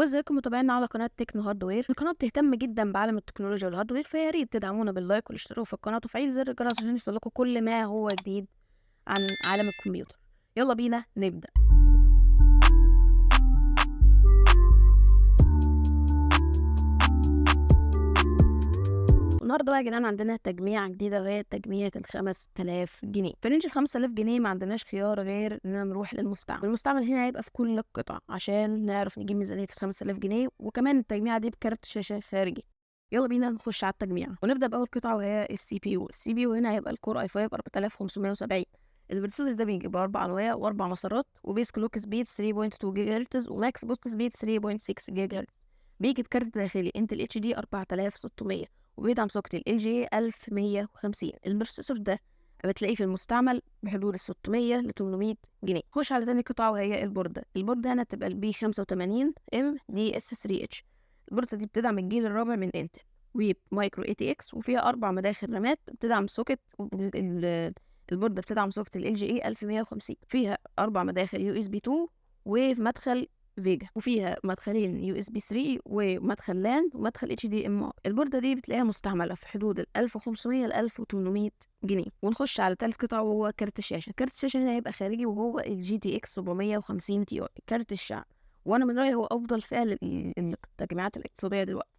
وازيكم متابعينا على قناة تكنو هاردوير. القناة بتهتم جدا بعالم التكنولوجيا والهاردوير، فيا ريت تدعمونا باللايك والاشتراك في القناة وتفعيل زر الجرس عشان يوصلكوا كل ما هو جديد عن عالم الكمبيوتر. يلا بينا نبدأ. النهارده بقى يا جدعان عندنا تجميعة جديدة وهي تجميعة ال5000 جنيه. في رينج ال5000 جنيه ما عندناش خيار غير اننا نروح للمستعمل. المستعمل هنا هيبقى في كل القطع عشان نعرف نجيب ميزانية ال5000 جنيه، وكمان التجميعة دي بكارت شاشة خارجي. يلا بينا نخش على التجميعة ونبدأ بأول قطعة وهي السي بي يو هنا هيبقى الكور i5 4570. البروسيسور ده بيجي بأربع أنواع وأربع مسارات، وبيس كلوك سبيد 3.2 جيجا هرتز وماكس بوست سبيد 3.6 جيجا هرتز. بيجي بكارت داخلي انتل اتش دي 4600، وبيدعم سوكت ال LG 1150. البروسيسور ده بتلاقيه في المستعمل بحدود ال 600 ل 800 جنيه. خش على تاني قطعة وهي البوردة هنا تبقى البي 85 ام دي اس 3 اتش. البوردة دي بتدعم الجيل الرابع من انتل ومايكرو اي تي اكس، وفيها اربع مداخل رامات بتدعم سوكت. البوردة بتدعم سوكت ال LG 1150، فيها اربع مداخل يو اس بي 2 ومدخل فيجا، وفيها مدخلين يو اس بي 3 ومدخل لان ومدخل اتش دي ام اي. البورده دي بتلاقيها مستعمله في حدود ال 1500 ل 1800 جنيه. ونخش على تالت قطعه وهو كارت الشاشه. كارت الشاشه هنا هيبقى خارجي وهو الجي تي اكس 750 تي اي، كارت الشعب، وانا من رايي هو افضل فئه للتجميعات الاقتصاديه دلوقتي.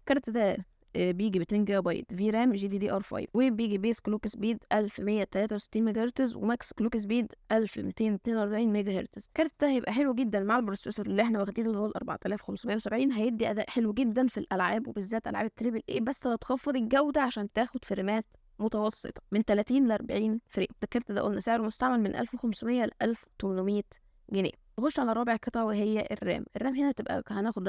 الكارت ده بيجي ب 2 جيجا بايت في رام جي دي دي ار 5، وبيجي بيس كلوك سبيد 1163 ميجا هرتز وماكس كلوك سبيد 1242 ميجا هرتز. الكارت ده هيبقى حلو جدا مع البروسيسور اللي احنا واخدينه اللي هو ال 4570. هيدي اداء حلو جدا في الالعاب وبالذات العاب التريبل اي، بس هتخفض الجوده عشان تاخد فريمات متوسطه من 30 ل 40 فريم. الكارت ده قلنا سعره مستعمل من 1500 ل 1800 جنيه. نخش على رابع قطعة وهي الرام هنا تبقى هناخد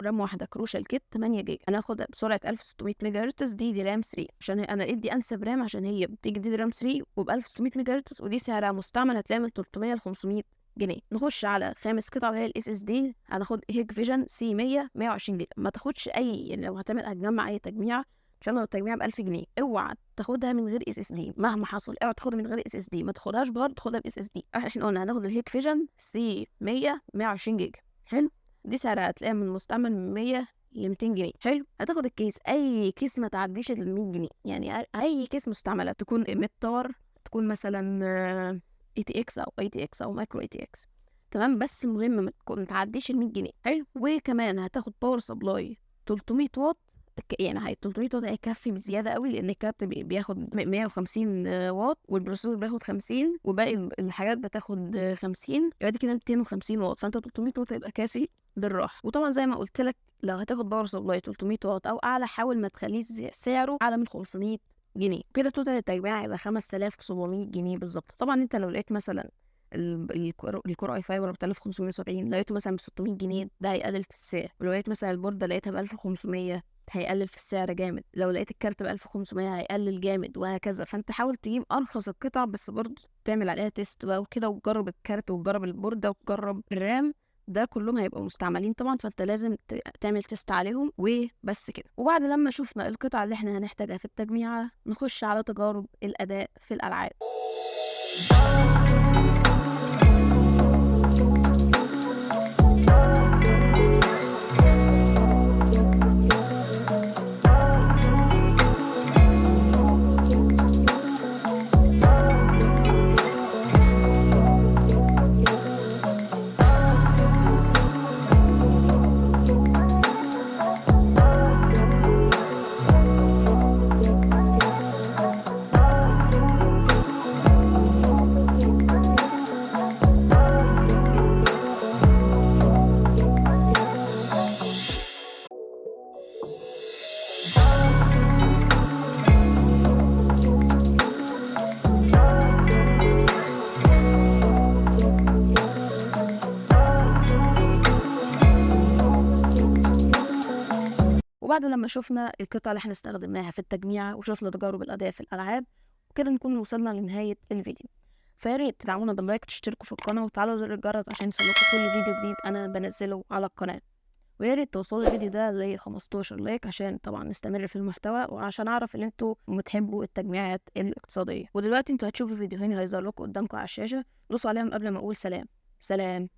رام واحدة كروشال كيت 8 جيجا، هناخد بسرعة 1600 ميجا هرتز. دي رام 3 عشان انا ادي انسب رام عشان هي بتيجي دي رام 3 وب 1600 ميجا هرتز، ودي سعرها مستعمل هتلاقيها من 300 ل 500 جنيه. نخش على خامس قطعة وهي الاس اس دي. هناخد هيك فيجن سي 120 جيجا. ما تاخدش اي، يعني لو هتجمع اي تجميعة ان شاء الله التجميع ب 1000 جنيه، اوعى تاخدها من غير اس اس دي مهما حصل. اوعى تاخدها من غير اس اس دي، ما تاخدهاش برضه، تاخدها باس اس دي. احنا قلنا هناخد الهيك فيجن سي 120 جيجا. حلو، دي سعرها هتلاقيها من المستعمل من 100 ل 200 جنيه. حلو، هتاخد الكيس، اي كيس ما تعديش ال 100 جنيه، يعني اي كيس مستعمله تكون متار، تكون مثلا اي تي اكس او اي تي اكس او مايكرو اي تي اكس، تمام، بس المهم ما تعديش ال 100 جنيه. حلو، وكمان هتاخد باور سبلاي 300 واط. يعني هي 300 واط هيكفي بزياده قوي، لان الكارت بياخد 150 واط والبروسيسور بياخد 50 وباقي الحاجات بتاخد 50، يبقى دي كده 250 واط، فانت 300 واط هيبقى كافي بالراحه. وطبعا زي ما قلت لك لو هتاخد باور سبلاي 300 واط او اعلى، حاول ما تخليه سعره اعلى من 500 جنيه. كده توتال التجميع هيبقى 5700 جنيه بالظبط. طبعا انت لو لقيت مثلا الكور اي 5 4570 لقيته مثلا ب 600 جنيه، ده هيقلل في السعر. ولو لقيت مثلا البورده لقيتها ب 1500 هيقلل في السعر جامد. لو لقيت الكارت ب 1500 هيقلل جامد، وهكذا. فانت حاول تجيب ارخص القطع، بس برضه تعمل عليها تيست بقى وكده، وتجرب الكارت وتجرب البورده وتجرب الرام. ده كلهم هيبقوا مستعملين طبعا، فانت لازم تعمل تيست عليهم وبس كده. وبعد لما شفنا القطع اللي احنا هنحتاجها في التجميعة، نخش على تجارب الاداء في الالعاب. وبعد لما شفنا القطع اللي احنا استخدمناها في التجميع وشفنا تجارب الأداء في الألعاب، وكده نكون وصلنا لنهاية الفيديو. فياريت تدعمونا باللايك وتشتركوا في القناة وتفعلوا زر الجرس عشان يوصلكوا كل فيديو جديد أنا بنزله على القناة. وياريت توصلوا الفيديو ده ل 15 لايك عشان طبعا نستمر في المحتوى، وعشان أعرف إن انتوا بتحبوا التجميعات الاقتصادية. ودلوقتي انتوا هتشوفوا فيديوهين هيظهر لكم قدامكم على الشاشة، دوسوا عليهم قبل ما أقول سلام. سلام.